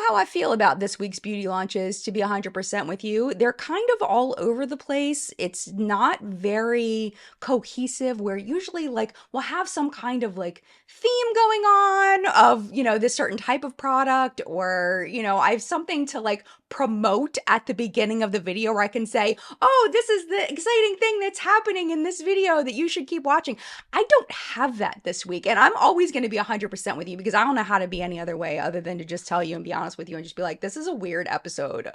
how I feel about this week's beauty launches, to be 100% with you. They're kind of all over the place. It's not very cohesive, where usually like we'll have some kind of like theme going on of, this certain type of product, or, I have something to like promote at the beginning of the video where I can say, "Oh, this is the exciting thing that's happening in this video that you should keep watching." I don't have that this week, and I'm always going to be 100% with you because I don't know how to be any other way other than to just tell you and be honest with you and just be like, this is a weird episode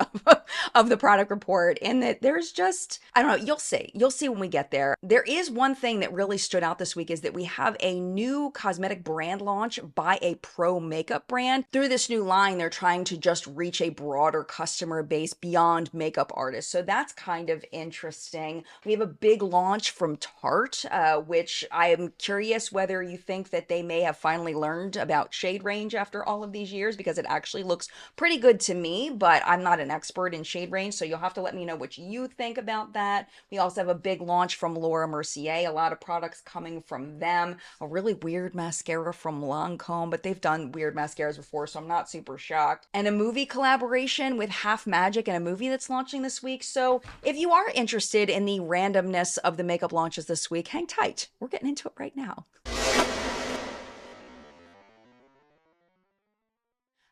of the product report, and that there's just, I don't know, you'll see when we get there. There is one thing that really stood out this week, is that we have a new cosmetic brand launch by a pro makeup brand. Through this new line, they're trying to just reach a broader customer base beyond makeup artists, so that's kind of interesting. We have a big launch from Tarte, which I am curious whether you think that they may have finally learned about shade range after all of these years, because it actually looks pretty good to me, but I'm not an expert in shade range, so you'll have to let me know what you think about that. We also have a big launch from Laura Mercier, a lot of products coming from them, a really weird mascara from Lancome, but they've done weird mascaras before, so I'm not super shocked, and a movie collaboration with Half Magic, and a movie that's launching this week. So if you are interested in the randomness of the makeup launches this week, hang tight. We're getting into it right now.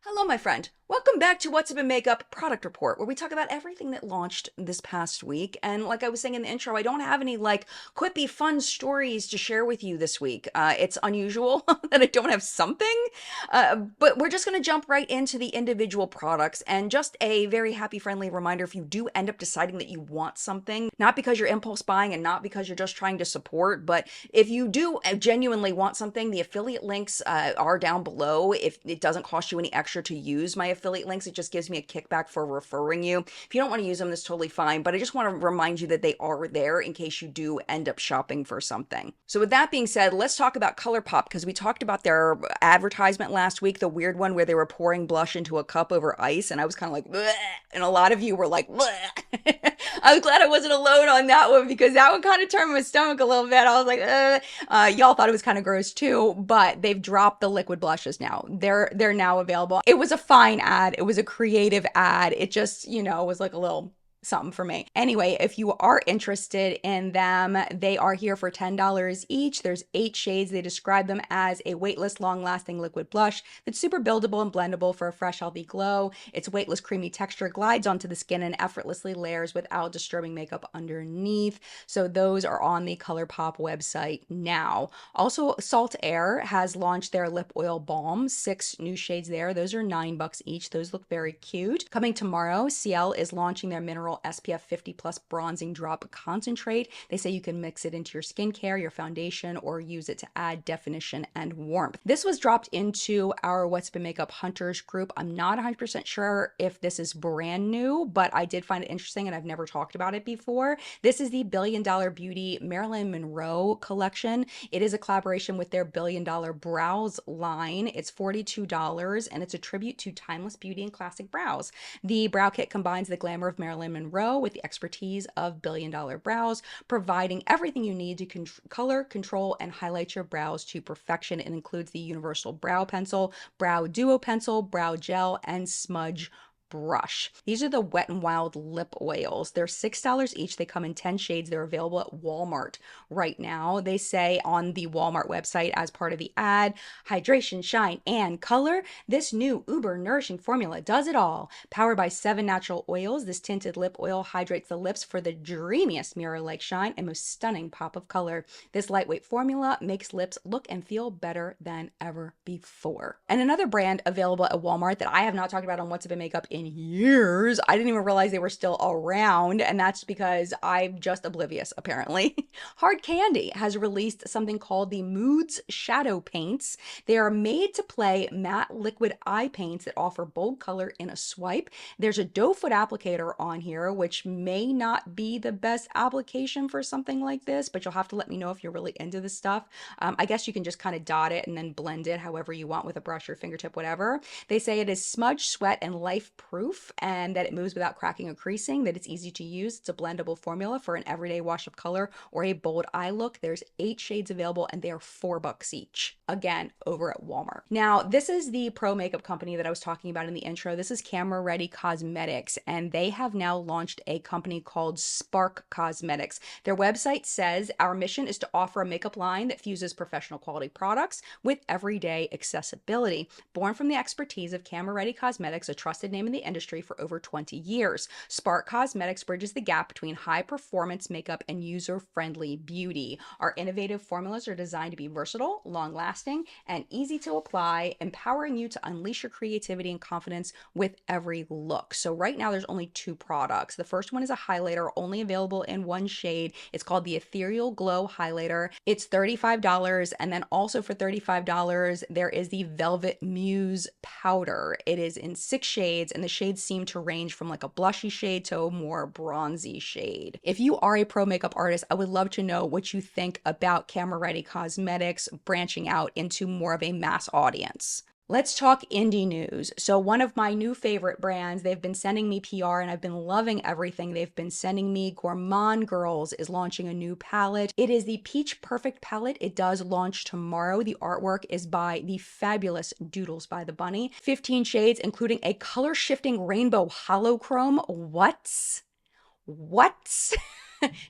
Hello, my friend. Welcome back to What's Up in Makeup Product Report, where we talk about everything that launched this past week. And like I was saying in the intro, I don't have any like quippy fun stories to share with you this week. It's unusual that I don't have something, but we're just going to jump right into the individual products. And just a very happy, friendly reminder, if you do end up deciding that you want something, not because you're impulse buying and not because you're just trying to support, but if you do genuinely want something, the affiliate links are down below. If it doesn't cost you any extra to use my affiliate links, it just gives me a kickback for referring you. If you don't want to use them, that's totally fine, but I just want to remind you that they are there in case you do end up shopping for something. So with that being said, let's talk about ColourPop, because we talked about their advertisement last week, the weird one where they were pouring blush into a cup over ice, and I was kind of like, bleh, and a lot of you were like, bleh. I was glad I wasn't alone on that one, because that one kind of turned my stomach a little bit. I was like, y'all thought it was kind of gross too, but they've dropped the liquid blushes now. They're now available. It was a fine ad. It was a creative ad. It just, was like a little something for me. Anyway, if you are interested in them, they are here for $10 each. There's 8 shades. They describe them as a weightless, long-lasting liquid blush that's super buildable and blendable for a fresh, healthy glow. Its weightless, creamy texture glides onto the skin and effortlessly layers without disturbing makeup underneath. So those are on the ColourPop website now. Also, SaltAir has launched their lip oil balm, 6 new shades there. Those are $9 each. Those look very cute. Coming tomorrow, CL is launching their mineral SPF 50 plus bronzing drop concentrate. They say you can mix it into your skincare, your foundation, or use it to add definition and warmth. This was dropped into our What's Been Makeup Hunters group. I'm not 100% sure if this is brand new, but I did find it interesting and I've never talked about it before. This is the Billion Dollar Beauty Marilyn Monroe collection. It is a collaboration with their Billion Dollar Brows line. It's $42 and it's a tribute to timeless beauty and classic brows. The brow kit combines the glamour of Marilyn Monroe with the expertise of Billion Dollar Brows, providing everything you need to color, control, and highlight your brows to perfection. It includes the Universal Brow Pencil, Brow Duo Pencil, Brow Gel, and Smudge brush. These are the Wet n Wild lip oils. They're $6 each. They come in 10 shades. They're available at Walmart right now. They say on the Walmart website, as part of the ad, hydration, shine, and color. This new uber nourishing formula does it all. Powered by 7 natural oils, this tinted lip oil hydrates the lips for the dreamiest mirror-like shine and most stunning pop of color. This lightweight formula makes lips look and feel better than ever before. And another brand available at Walmart that I have not talked about on What's Up in Makeup in years. I didn't even realize they were still around, and that's because I'm just oblivious, apparently. Hard Candy has released something called the Moods Shadow Paints. They are made to play matte liquid eye paints that offer bold color in a swipe. There's a doe foot applicator on here, which may not be the best application for something like this, but you'll have to let me know if you're really into this stuff. I guess you can just kind of dot it and then blend it however you want with a brush or fingertip, whatever. They say it is smudge, sweat, and life proof and that it moves without cracking or creasing, that it's easy to use. It's a blendable formula for an everyday wash of color or a bold eye look. There's 8 shades available and they are $4 each. Again, over at Walmart. Now, this is the pro makeup company that I was talking about in the intro. This is Camera Ready Cosmetics, and they have now launched a company called Spark Cosmetics. Their website says, our mission is to offer a makeup line that fuses professional quality products with everyday accessibility. Born from the expertise of Camera Ready Cosmetics, a trusted name in the industry for over 20 years, Spark Cosmetics bridges the gap between high performance makeup and user-friendly beauty. Our innovative formulas are designed to be versatile, long-lasting, and easy to apply, empowering you to unleash your creativity and confidence with every look. So right now there's only 2 products. The first one is a highlighter, only available in 1 shade. It's called the Ethereal Glow Highlighter. It's $35, and then also for $35 there is the Velvet Muse Powder. It is in 6 shades, and the shades seem to range from like a blushy shade to a more bronzy shade. If you are a pro makeup artist, I would love to know what you think about Camera Ready Cosmetics branching out into more of a mass audience. Let's talk indie news. So one of my new favorite brands, they've been sending me PR and I've been loving everything they've been sending me. Gourmand Girls is launching a new palette. It is the Peach Perfect palette. It does launch tomorrow. The artwork is by the fabulous Doodles by the Bunny. 15 shades, including a color shifting rainbow holochrome. What?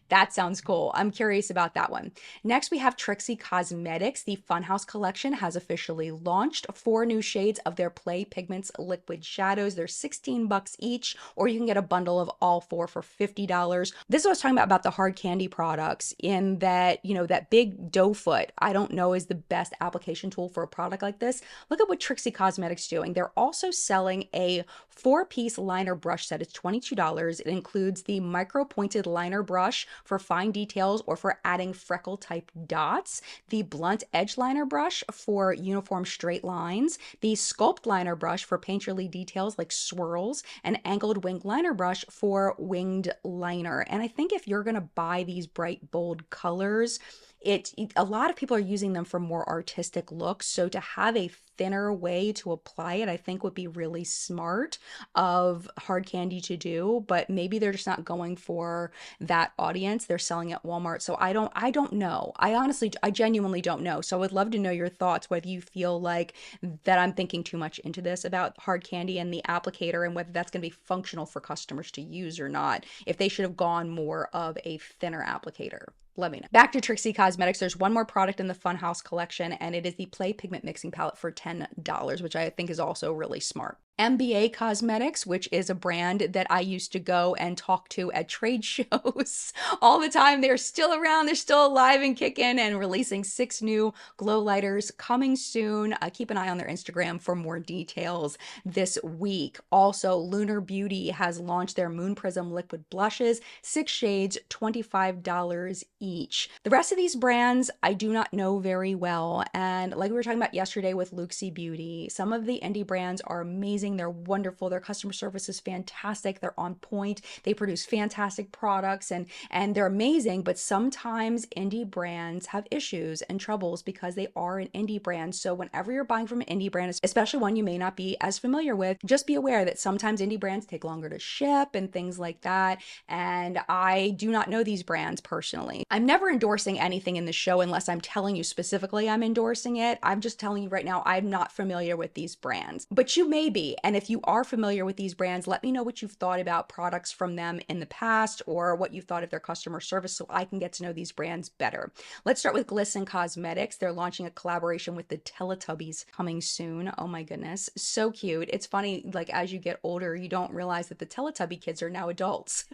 That sounds cool. I'm curious about that one. Next, we have Trixie Cosmetics. The Funhouse collection has officially launched. 4 new shades of their Play Pigments liquid shadows. They're $16 each, or you can get a bundle of all 4 for $50. This is what I was talking about the hard candy products, in that, you know, that big doe foot, I don't know is the best application tool for a product like this. Look at what Trixie Cosmetics is doing. They're also selling a 4-piece liner brush set. It's $22. It includes the micro pointed liner brush for fine details or for adding freckle type dots, the blunt edge liner brush for uniform straight lines, the sculpt liner brush for painterly details like swirls, and angled wing liner brush for winged liner. And I think if you're going to buy these bright, bold colors, a lot of people are using them for more artistic looks. So to have a thinner way to apply it, I think would be really smart of hard candy to do, but maybe they're just not going for that audience. They're selling at Walmart. So I don't know. I genuinely don't know. So I would love to know your thoughts, whether you feel like that I'm thinking too much into this about hard candy and the applicator, and whether that's going to be functional for customers to use or not, if they should have gone more of a thinner applicator. Let me know. Back to Trixie Cosmetics, there's one more product in the Funhouse collection, and it is the Play Pigment Mixing Palette for $10, which I think is also really smart. MBA Cosmetics, which is a brand that I used to go and talk to at trade shows all the time. They're still around, they're still alive and kicking, and releasing 6 new glow lighters coming soon. Keep an eye on their Instagram for more details this week. Also, Lunar Beauty has launched their Moon Prism liquid blushes, 6 shades, $25 each. The rest of these brands I do not know very well, and like we were talking about yesterday with Luxie Beauty, some of the indie brands are amazing. They're wonderful. Their customer service is fantastic. They're on point. They produce fantastic products, and they're amazing. But sometimes indie brands have issues and troubles because they are an indie brand. So whenever you're buying from an indie brand, especially one you may not be as familiar with, just be aware that sometimes indie brands take longer to ship and things like that. And I do not know these brands personally. I'm never endorsing anything in the show unless I'm telling you specifically I'm endorsing it. I'm just telling you right now, I'm not familiar with these brands, but you may be. And if you are familiar with these brands, let me know what you've thought about products from them in the past, or what you've thought of their customer service, so I can get to know these brands better. Let's start with Glisten Cosmetics. They're launching a collaboration with the Teletubbies coming soon. Oh my goodness, so cute. It's funny, like as you get older, you don't realize that the Teletubby kids are now adults.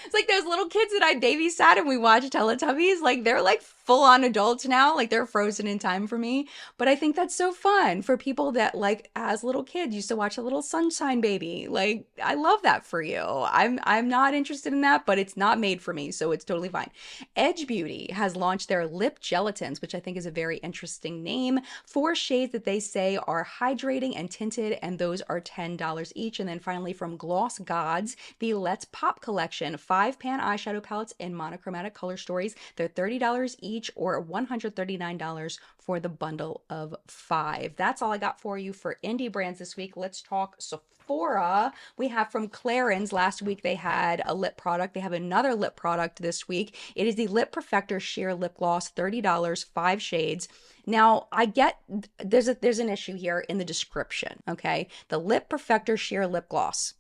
It's like those little kids that I babysat and we watched Teletubbies, like they're like full on adults now, like they're frozen in time for me. But I think that's so fun for people that, like, as little kids used to watch a little Sunshine Baby. Like, I love that for you. I'm not interested in that, but it's not made for me, so it's totally fine. Edge Beauty has launched their lip gelatins, which I think is a very interesting name. 4 shades that they say are hydrating and tinted, and those are $10 each. And then finally from Gloss Gods, the Let's Pop collection description. 5-pan eyeshadow palettes in monochromatic color stories. They're $30 each or $139 for the bundle of 5. That's all I got for you for indie brands this week. Let's talk Sephora. We have from Clarins. Last week they had a lip product. They have another lip product this week. It is the Lip Perfector Sheer Lip Gloss, $30, 5 shades. Now, I get there's an issue here in the description, okay? The Lip Perfector Sheer Lip Gloss.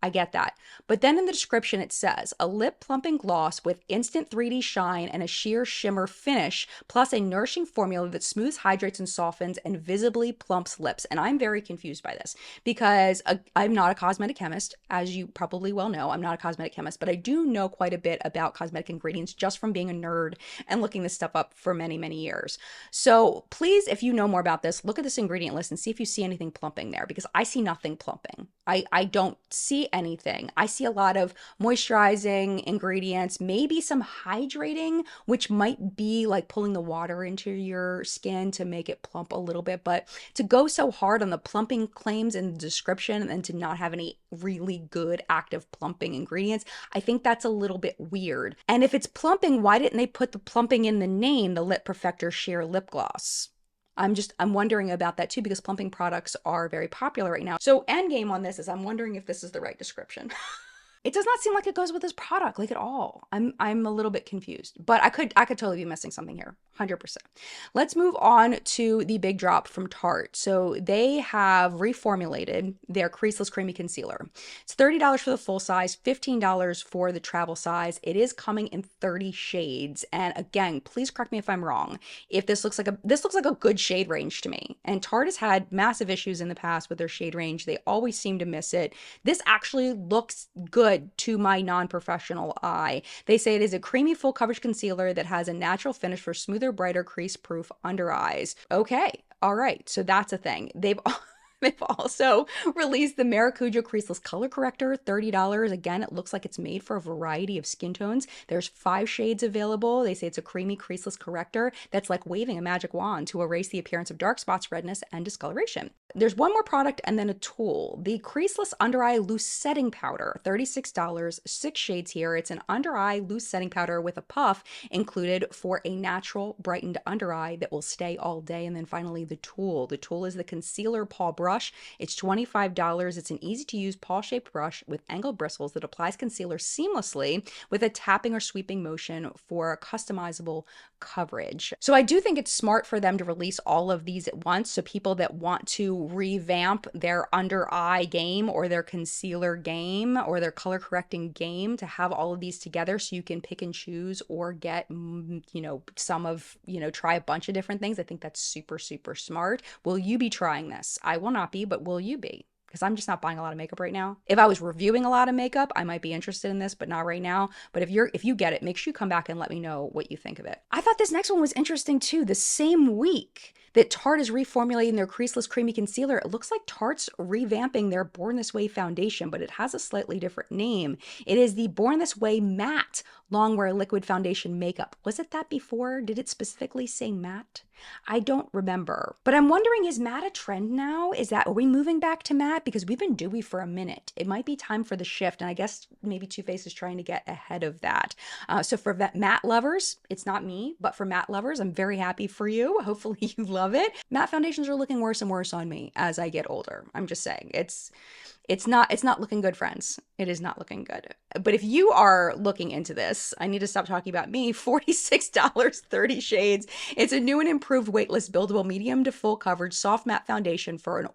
I get that. But then in the description, it says a lip plumping gloss with instant 3D shine and a sheer shimmer finish, plus a nourishing formula that smooths, hydrates, and softens and visibly plumps lips. And I'm very confused by this because I'm not a cosmetic chemist. As you probably well know, I'm not a cosmetic chemist, but I do know quite a bit about cosmetic ingredients just from being a nerd and looking this stuff up for many, many years. So please, if you know more about this, look at this ingredient list and see if you see anything plumping there, because I see nothing plumping. I don't see anything. I see a lot of moisturizing ingredients, maybe some hydrating, which might be like pulling the water into your skin to make it plump a little bit. But to go so hard on the plumping claims in the description and to not have any really good active plumping ingredients, I think that's a little bit weird. And if it's plumping, why didn't they put the plumping in the name, the Lip Perfector Sheer Lip Gloss? I'm wondering about that too, because plumping products are very popular right now. So endgame on this is I'm wondering if this is the right description. It does not seem like it goes with this product like at all. I'm a little bit confused, but I could totally be missing something here. 100%. Let's move on to the big drop from Tarte. So they have reformulated their creaseless creamy concealer. It's $30 for the full size, $15 for the travel size. It is coming in 30 shades. And again, please correct me if I'm wrong. If this looks like a good shade range to me. And Tarte has had massive issues in the past with their shade range. They always seem to miss it. This actually looks good to my non-professional eye. They say it is a creamy full coverage concealer that has a natural finish for smoother, brighter, crease-proof under eyes. Okay, all right, so that's a thing. They've also released the Maracuja Creaseless Color Corrector, $30. Again, it looks like it's made for a variety of skin tones. There's 5 shades available. They say it's a creamy creaseless corrector that's like waving a magic wand to erase the appearance of dark spots, redness, and discoloration. There's one more product and then a tool. The Creaseless Under Eye Loose Setting Powder, $36, 6 shades here. It's an under eye loose setting powder with a puff included for a natural brightened under eye that will stay all day. And then finally, the tool. The tool is the Concealer Paw Brush. It's $25. It's an easy-to-use paw-shaped brush with angled bristles that applies concealer seamlessly with a tapping or sweeping motion for customizable coverage. So I do think it's smart for them to release all of these at once, so people that want to revamp their under eye game or their concealer game or their color correcting game, to have all of these together so you can pick and choose or get, try a bunch of different things. I think that's super, super smart. Will you be trying this? I will not be, but will you be? Because I'm just not buying a lot of makeup right now. If I was reviewing a lot of makeup, I might be interested in this, but not right now. But if you get it, make sure you come back and let me know what you think of it. I thought this next one was interesting too. The same week that Tarte is reformulating their creaseless creamy concealer, it looks like Tarte's revamping their Born This Way foundation, but it has a slightly different name. It is the Born This Way Matte Longwear Liquid Foundation Makeup. Was it that before? Did it specifically say matte? I don't remember. But I'm wondering, is matte a trend now? Are we moving back to matte? Because we've been dewy for a minute. It might be time for the shift. And I guess maybe Too Faced is trying to get ahead of that. So for matte lovers, it's not me, but for matte lovers, I'm very happy for you. Hopefully you love it. Matte foundations are looking worse and worse on me as I get older. I'm just saying, it's not looking good, friends. It is not looking good. But if you are looking into this, I need to stop talking about me. $46, 30 shades. It's a new and improved weightless buildable medium to full coverage soft matte foundation for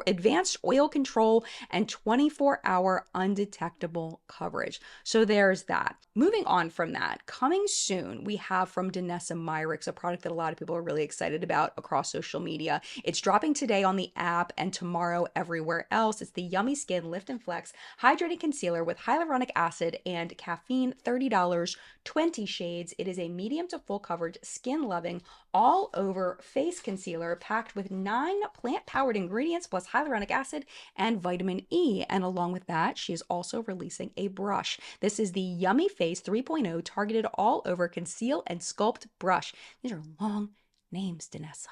advanced oil control and 24-hour undetectable coverage. So there's that. Moving on from that, coming soon, we have from Danessa Myricks, a product that a lot of people are really excited about across social media. It's dropping today on the app and tomorrow everywhere else. It's the Yummy Skin Lift and Flex Hydrating Concealer with hyaluronic acid and caffeine, $30, 20 shades. It is a medium to full coverage, skin-loving, all-over face concealer packed with 9 plant-powered ingredients plus hyaluronic acid and vitamin E. And along with that, she is also releasing a brush. This is the Yummy Face 3.0 targeted all-over conceal and sculpt brush. These are long names, Danessa.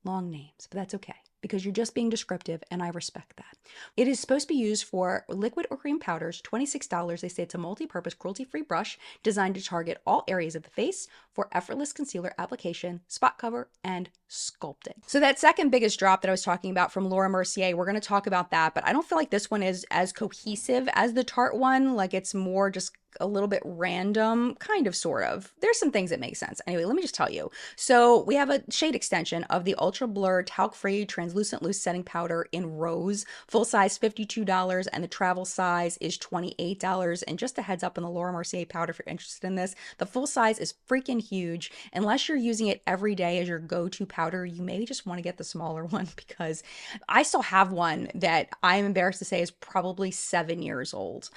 Long names, but that's okay. because you're just being descriptive and I respect that. It is supposed to be used for liquid or cream powders, $26. They say it's a multi-purpose cruelty-free brush designed to target all areas of the face for effortless concealer application, spot cover, and sculpting. So that second biggest drop that I was talking about from Laura Mercier, we're going to talk about that, but I don't feel like this one is as cohesive as the Tarte one. Like it's more just a little bit random, kind of, sort of. There's some things that make sense. Anyway, let me just tell you. So we have a shade extension of the Ultra Blur Talc-Free Translucent Loose Setting Powder in Rose. Full size $52 and the travel size is $28. And just a heads up on the Laura Mercier powder if you're interested in this, the full size is freaking huge. Unless you're using it every day as your go-to powder, you may just want to get the smaller one because I still have one that I'm embarrassed to say is probably 7 years old.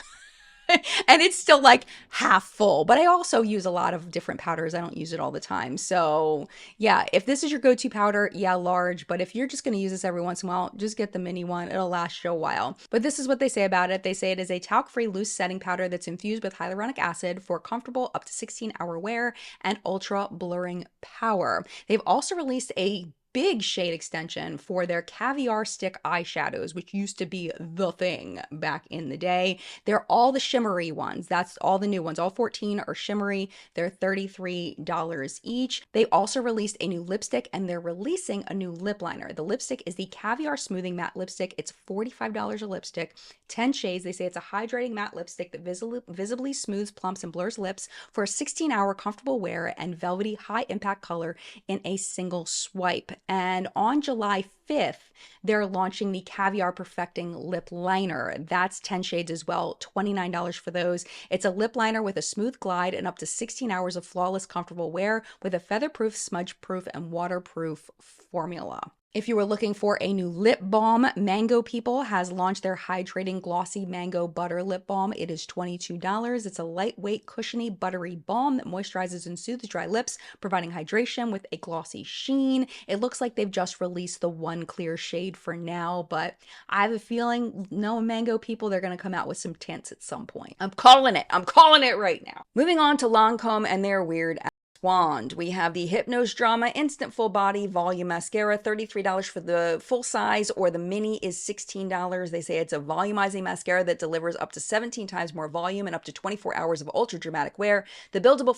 And it's still like half full, but I also use a lot of different powders. I don't use it all the time. So yeah, if this is your go-to powder, yeah, large, but if you're just going to use this every once in a while, just get the mini one. It'll last you a while. But this is what they say about it. They say it is a talc-free loose setting powder that's infused with hyaluronic acid for comfortable up to 16-hour wear and ultra blurring power. They've also released a big shade extension for their caviar stick eyeshadows, which used to be the thing back in the day. They're all the shimmery ones. That's all the new ones. All 14 are shimmery. They're $33 each. They also released a new lipstick and they're releasing a new lip liner. The lipstick is the Caviar Smoothing Matte Lipstick. It's $45 a lipstick, 10 shades. They say it's a hydrating matte lipstick that visibly smooths, plumps, and blurs lips for a 16-hour comfortable wear and velvety high impact color in a single swipe. And on July 5th, they're launching the Caviar Perfecting Lip Liner. That's 10 shades as well, $29 for those. It's a lip liner with a smooth glide and up to 16 hours of flawless, comfortable wear with a feather-proof, smudge-proof, and waterproof formula. If you were looking for a new lip balm, Mango People has launched their Hydrating Glossy Mango Butter Lip Balm. It is $22. It's a lightweight, cushiony, buttery balm that moisturizes and soothes dry lips, providing hydration with a glossy sheen. It looks like they've just released the one clear shade for now, but I have a feeling, knowing Mango People, they're going to come out with some tints at some point. I'm calling it. I'm calling it right now. Moving on to Lancome and their weird wand. We have the Hypnose Drama Instant Full Body Volume Mascara, $33 for the full size, or the mini is $16. They say it's a volumizing mascara that delivers up to 17 times more volume and up to 24 hours of ultra dramatic wear. The buildable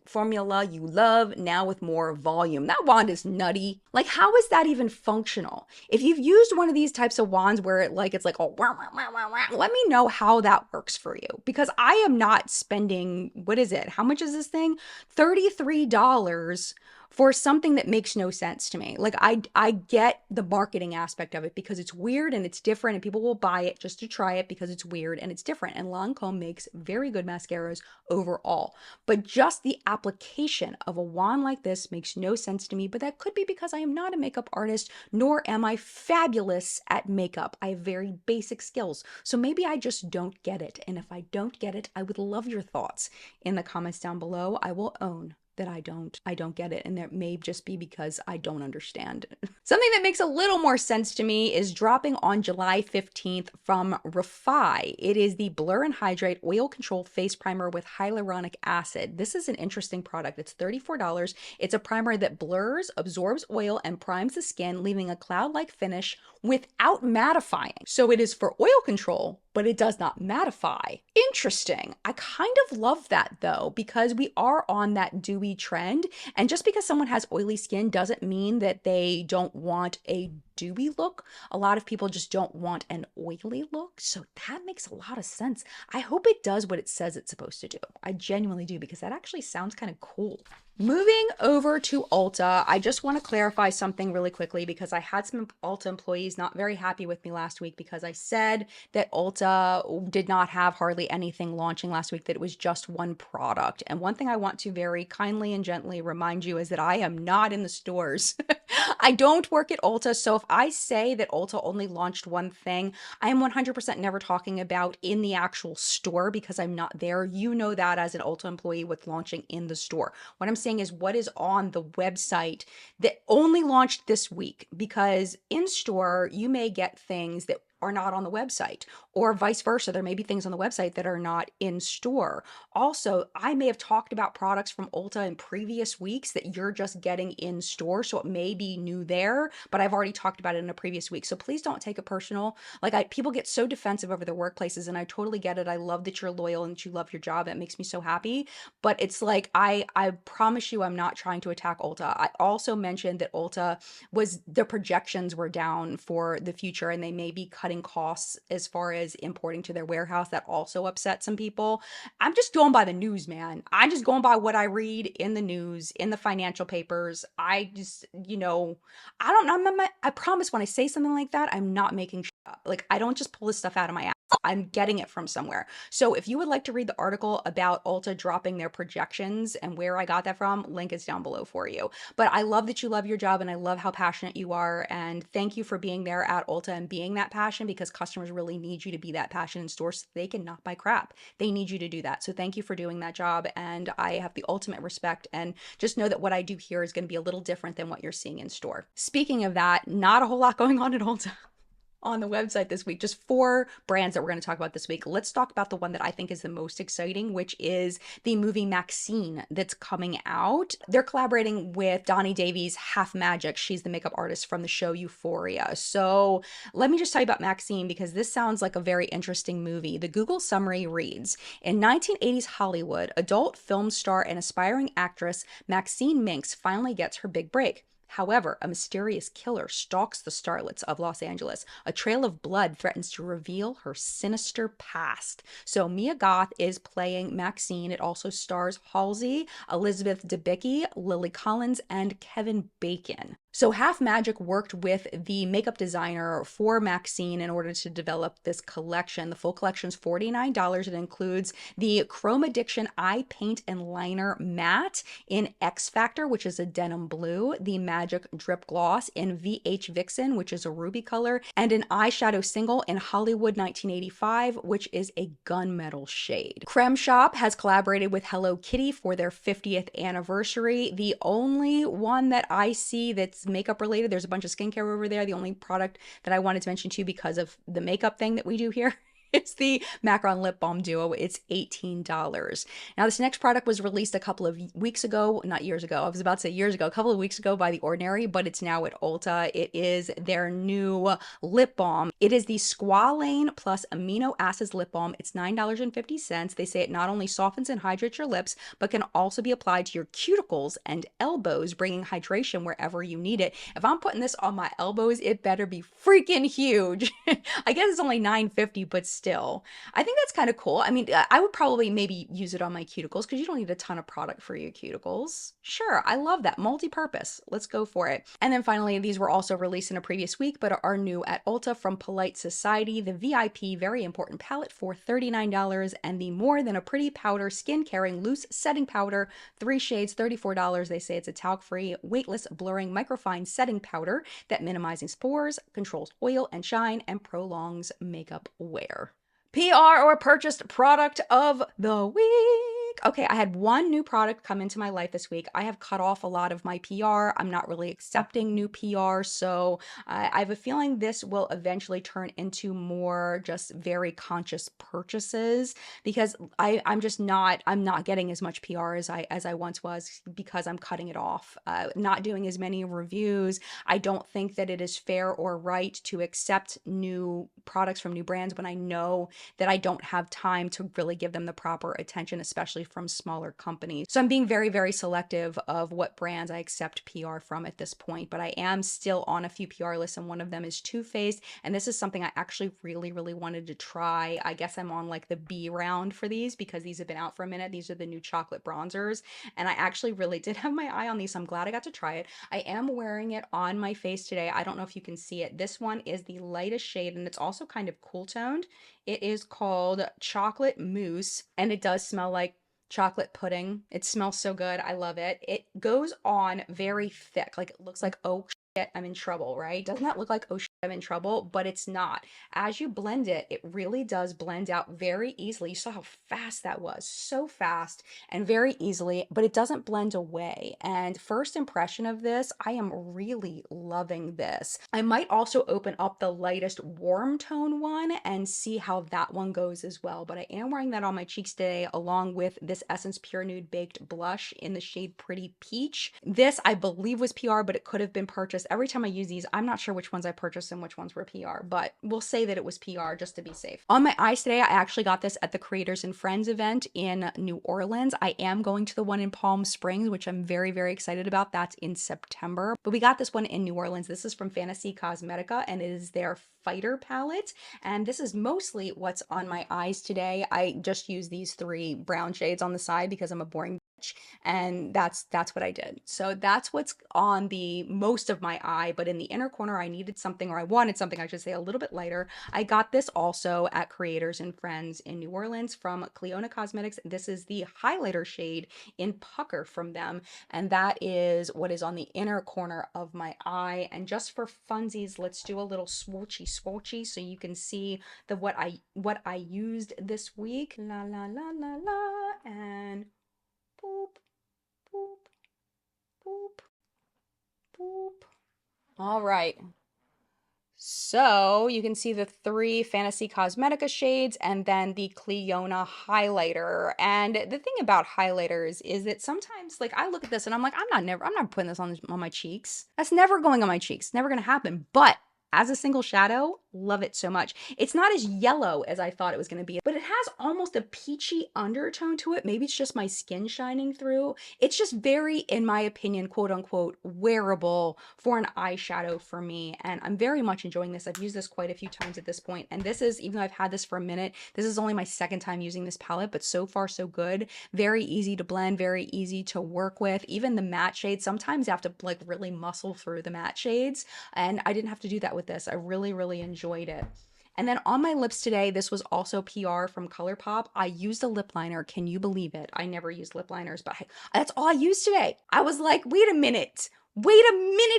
formula you love, now with more volume. That wand is nutty. Like, how is that even functional? If you've used one of these types of wands where it's like, oh, wah, wah, wah, wah, wah, let me know how that works for you, because I am not spending, what is it? How much is this thing? $33 for something that makes no sense to me. Like, I get the marketing aspect of it because it's weird and it's different and people will buy it just to try it because it's weird and it's different. And Lancome makes very good mascaras overall. But just the application of a wand like this makes no sense to me. But that could be because I am not a makeup artist, nor am I fabulous at makeup. I have very basic skills. So maybe I just don't get it. And if I don't get it, I would love your thoughts in the comments down below. I will own that I don't get it, and that may just be because I don't understand. Something that makes a little more sense to me is dropping on July 15th from Refi. It is the Blur and Hydrate Oil Control Face Primer with hyaluronic acid. This is an interesting product. It's $34. It's a primer that blurs, absorbs oil, and primes the skin, leaving a cloud-like finish without mattifying. So it is for oil control, but it does not mattify. Interesting. I kind of love that though, because we are on that dewy trend. And just because someone has oily skin doesn't mean that they don't want a dewy look. A lot of people just don't want an oily look. So that makes a lot of sense. I hope it does what it says it's supposed to do. I genuinely do, because that actually sounds kind of cool. Moving over to Ulta, I just want to clarify something really quickly, because I had some Ulta employees not very happy with me last week because I said that Ulta did not have hardly anything launching last week, that it was just one product. And one thing I want to very kindly and gently remind you is that I am not in the stores. I don't work at Ulta, so if I say that Ulta only launched one thing, I am 100% never talking about in the actual store, because I'm not there. You know that as an Ulta employee with launching in the store. What I'm saying is what is on the website that only launched this week, because in store you may get things that are not on the website, or vice versa. There may be things on the website that are not in store. Also, I may have talked about products from Ulta in previous weeks that you're just getting in store, so it may be new there, but I've already talked about it in a previous week. So please don't take it personal. Like, people get so defensive over their workplaces, and I totally get it. I love that you're loyal and that you love your job. It makes me so happy. But it's like, I promise you, I'm not trying to attack Ulta. I also mentioned that Ulta was, the projections were down for the future, and they may be cutting costs as far as importing to their warehouse. That also upset some people. I'm just going by the news, man. I'm just going by what I read in the news, in the financial papers. I just, I don't know. I promise when I say something like that, I'm not making shit up. Like, I don't just pull this stuff out of my ass. I'm getting it from somewhere. So if you would like to read the article about Ulta dropping their projections and where I got that from, link is down below for you. But I love that you love your job, and I love how passionate you are. And thank you for being there at Ulta and being that passion, because customers really need you to be that passion in stores so they can not buy crap. They need you to do that. So thank you for doing that job. And I have the ultimate respect, and just know that what I do here is going to be a little different than what you're seeing in store. Speaking of that, not a whole lot going on at Ulta on the website this week. Just 4 brands that we're going to talk about this week. Let's talk about the one that I think is the most exciting, which is the movie Maxine that's coming out. They're collaborating with Donnie Davies' Half Magic. She's the makeup artist from the show Euphoria. So let me just tell you about Maxine, because this sounds like a very interesting movie. The Google summary reads, in 1980s Hollywood, adult film star and aspiring actress Maxine Minks finally gets her big break. However, a mysterious killer stalks the starlets of Los Angeles. A trail of blood threatens to reveal her sinister past. So Mia Goth is playing Maxine. It also stars Halsey, Elizabeth Debicki, Lily Collins, and Kevin Bacon. So Half Magic worked with the makeup designer for Maxine in order to develop this collection. The full collection is $49. It includes the Chrome Addiction Eye Paint and Liner Matte in X Factor, which is a denim blue, the Magic Drip Gloss in VH Vixen, which is a ruby color, and an eyeshadow single in Hollywood 1985, which is a gunmetal shade. Creme Shop has collaborated with Hello Kitty for their 50th anniversary. The only one that I see that's makeup related, there's a bunch of skincare over there. The only product that I wanted to mention too, because of the makeup thing that we do here, it's the Macaron Lip Balm Duo. It's $18. Now, this next product was released a couple of weeks ago, not years ago. I was about to say years ago, a couple of weeks ago by The Ordinary, but it's now at Ulta. It is their new lip balm. It is the Squalane Plus Amino Acids Lip Balm. It's $9.50. They say it not only softens and hydrates your lips, but can also be applied to your cuticles and elbows, bringing hydration wherever you need it. If I'm putting this on my elbows, it better be freaking huge. I guess it's only $9.50, but still, I think that's kind of cool. I mean, I would probably maybe use it on my cuticles, because you don't need a ton of product for your cuticles. Sure, I love that. Multi-purpose. Let's go for it. And then finally, these were also released in a previous week, but are new at Ulta from Polite Society. The VIP Very Important Palette for $39, and the More Than a Pretty Powder Skin Caring Loose Setting Powder, 3 shades, $34. They say it's a talc-free, weightless, blurring, microfine setting powder that minimizes pores, controls oil and shine, and prolongs makeup wear. PR or purchased product of the week. Okay, I had one new product come into my life this week. I have cut off a lot of my PR. I'm not really accepting new PR, so I have a feeling this will eventually turn into more just very conscious purchases, because I'm not getting as much PR as I once was, because I'm cutting it off. Not doing as many reviews. I don't think that it is fair or right to accept new products from new brands when I know that I don't have time to really give them the proper attention, especially from smaller companies. So I'm being very, very selective of what brands I accept PR from at this point, but I am still on a few PR lists, and one of them is Too Faced, and this is something I actually really, really wanted to try. I guess I'm on like the B round for these, because these have been out for a minute. These are the new chocolate bronzers, and I actually really did have my eye on these, so I'm glad I got to try it. I am wearing it on my face today. I don't know if you can see it. This one is the lightest shade, and it's also kind of cool toned. It is called Chocolate Mousse, and it does smell like chocolate pudding. It smells so good. I love it. It goes on very thick. Like, it looks like, oh shit, I'm in trouble, right? Doesn't that look like, oh shit, I'm in trouble, but it's not. As you blend it, it really does blend out very easily. You saw how fast that was, so fast and very easily, but it doesn't blend away. And first impression of this, I am really loving this. I might also open up the lightest warm tone one and see how that one goes as well. But I am wearing that on my cheeks today, along with this Essence Pure Nude Baked Blush in the shade Pretty Peach. This I believe was PR, but it could have been purchased. Every time I use these, I'm not sure which ones I purchased and which ones were PR, but we'll say that it was PR just to be safe. On my eyes today, I actually got this at the Creators and Friends event in New Orleans. I am going to the one in Palm Springs, which I'm very, very excited about. That's in September. But we got this one in New Orleans. This is from Fantasy Cosmetica, and it is their Fighter palette. And this is mostly what's on my eyes today. I just use these 3 brown shades on the side because I'm a boring bitch, and that's what I did. So that's what's on the most of my eye, but in the inner corner I needed something, or I wanted something, I should say, a little bit lighter. I got this also at Creators and Friends in New Orleans from Cleona Cosmetics. This is the highlighter shade in Pucker from them, and that is what is on the inner corner of my eye. And just for funsies, let's do a little swatchy so you can see what I used this week. La la la la la, and boop, boop, boop, boop. All right. So you can see the 3 Fantasy Cosmetica shades and then the Cleona highlighter. And the thing about highlighters is that sometimes, like, I look at this and I'm like, I'm not putting this on my cheeks. That's never going on my cheeks. Never going to happen. But as a single shadow, love it so much. It's not as yellow as I thought it was going to be, but it has almost a peachy undertone to it. Maybe it's just my skin shining through. It's just very, in my opinion, quote unquote, wearable for an eyeshadow for me. And I'm very much enjoying this. I've used this quite a few times at this point. And this is, even though I've had this for a minute, this is only my 2nd time using this palette, but so far so good. Very easy to blend, very easy to work with. Even the matte shades, sometimes you have to like really muscle through the matte shades. And I didn't have to do that with this. I really, really enjoyed it. And then on my lips today, this was also PR from ColourPop. I used a lip liner. Can you believe it? I never use lip liners, but that's all I used today. I was like, wait a minute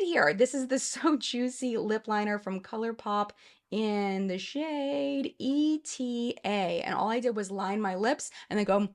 here. This is the So Juicy lip liner from ColourPop in the shade ETA. And all I did was line my lips and then go,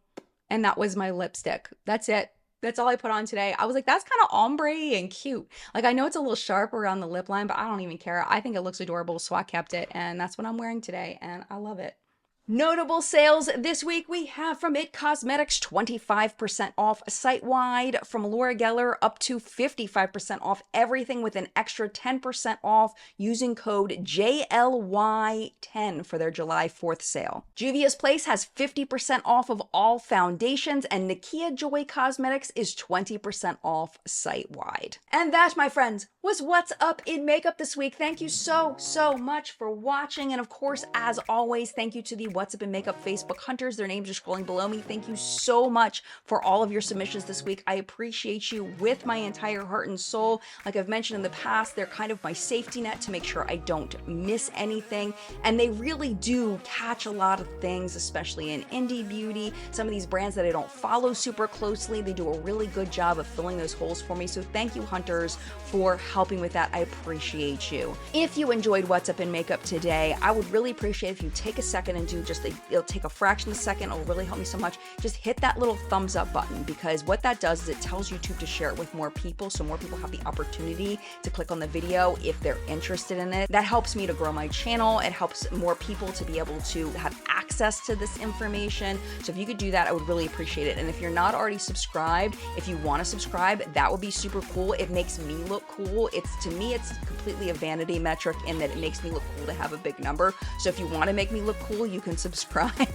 and that was my lipstick. That's it. That's all I put on today. I was like, that's kind of ombre and cute. Like, I know it's a little sharp around the lip line, but I don't even care. I think it looks adorable, so I kept it, and that's what I'm wearing today, and I love it. Notable sales this week we have from IT Cosmetics, 25% off site-wide, from Laura Geller up to 55% off everything with an extra 10% off using code JLY10 for their July 4th sale. Juvia's Place has 50% off of all foundations, and Nakia Joy Cosmetics is 20% off site-wide. And that, my friends, was what's up in makeup this week. Thank you so much for watching, and of course, as always, thank you to the What's Up in Makeup Facebook hunters. Their names are scrolling below me. Thank you so much for all of your submissions this week. I appreciate you with my entire heart and soul. Like I've mentioned in the past, they're kind of my safety net to make sure I don't miss anything. And they really do catch a lot of things, especially in indie beauty. Some of these brands that I don't follow super closely, they do a really good job of filling those holes for me. So thank you, hunters, for helping with that. I appreciate you. If you enjoyed What's Up in Makeup today, I would really appreciate if you take a second and do it'll take a fraction of a second. It'll really help me so much. Just hit that little thumbs up button, because what that does is it tells YouTube to share it with more people, so more people have the opportunity to click on the video if they're interested in it. That helps me to grow my channel. It helps more people to be able to have access to this information. So if you could do that, I would really appreciate it. And if you're not already subscribed, if you want to subscribe, that would be super cool. It makes me look cool. To me, it's completely a vanity metric in that it makes me look cool to have a big number. So if you want to make me look cool, you can subscribe.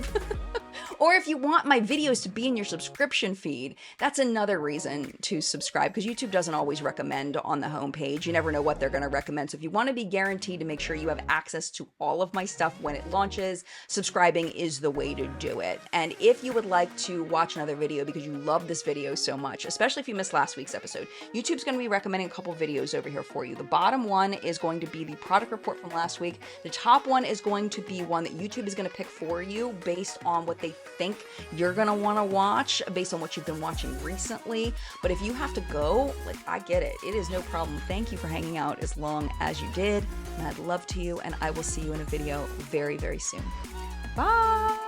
Or if you want my videos to be in your subscription feed, that's another reason to subscribe, because YouTube doesn't always recommend on the homepage. You never know what they're going to recommend. So if you want to be guaranteed to make sure you have access to all of my stuff when it launches, subscribing is the way to do it. And if you would like to watch another video because you love this video so much, especially if you missed last week's episode, YouTube's going to be recommending a couple videos over here for you. The bottom one is going to be the product report from last week. The top one is going to be one that YouTube is going to pick for you based on what they think you're gonna wanna watch based on what you've been watching recently. But if you have to go, like, I get it. It is no problem. Thank you for hanging out as long as you did. And I'd love to you, and I will see you in a video very, very soon. Bye!